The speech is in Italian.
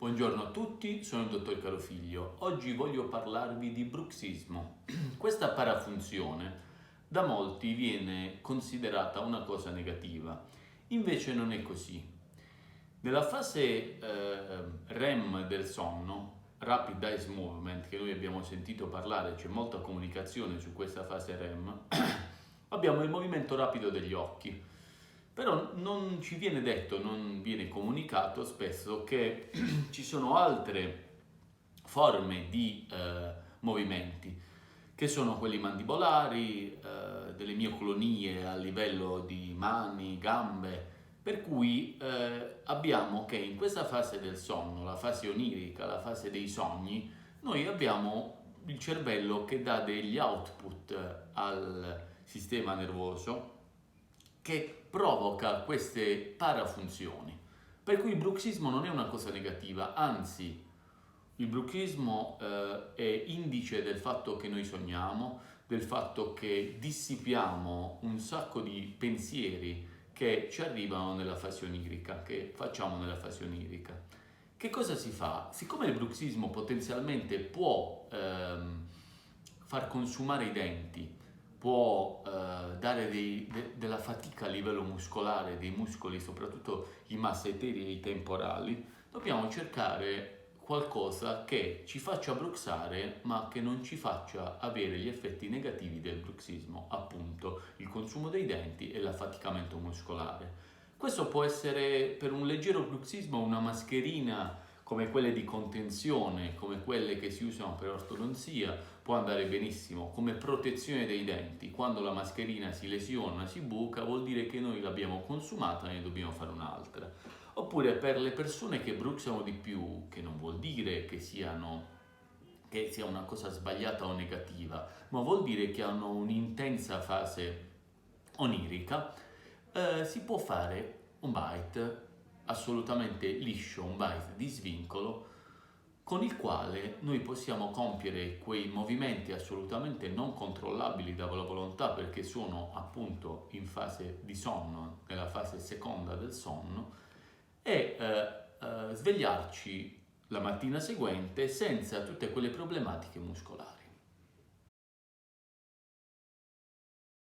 Buongiorno a tutti, sono il dottor Carofiglio. Oggi voglio parlarvi di bruxismo. Questa parafunzione da molti viene considerata una cosa negativa, invece non è così. Nella fase REM del sonno, Rapid Eye Movement, che noi abbiamo sentito parlare, c'è molta comunicazione su questa fase REM, abbiamo il movimento rapido degli occhi. Però non ci viene detto, non viene comunicato spesso che ci sono altre forme di movimenti, che sono quelli mandibolari, delle mioclonie a livello di mani, gambe, per cui abbiamo che in questa fase del sonno, la fase onirica, la fase dei sogni, noi abbiamo il cervello che dà degli output al sistema nervoso che provoca queste parafunzioni. Per cui il bruxismo non è una cosa negativa, anzi il bruxismo è indice del fatto che noi sogniamo, del fatto che dissipiamo un sacco di pensieri che ci arrivano nella fase onirica, che facciamo nella fase onirica. Che cosa si fa? Siccome il bruxismo potenzialmente può far consumare i denti, può dare della fatica a livello muscolare, dei muscoli, soprattutto i masseteri e i temporali, dobbiamo cercare qualcosa che ci faccia bruxare ma che non ci faccia avere gli effetti negativi del bruxismo, appunto il consumo dei denti e l'affaticamento muscolare. Questo può essere per un leggero bruxismo una mascherina come quelle di contenzione, come quelle che si usano per ortodonzia, può andare benissimo come protezione dei denti. Quando la mascherina si lesiona, si buca, vuol dire che noi l'abbiamo consumata e ne dobbiamo fare un'altra. Oppure per le persone che bruxano di più, che non vuol dire che sia una cosa sbagliata o negativa, ma vuol dire che hanno un'intensa fase onirica, si può fare un bite assolutamente liscio, un bite di svincolo, con il quale noi possiamo compiere quei movimenti assolutamente non controllabili dalla volontà perché sono appunto in fase di sonno, nella fase seconda del sonno, e svegliarci la mattina seguente senza tutte quelle problematiche muscolari.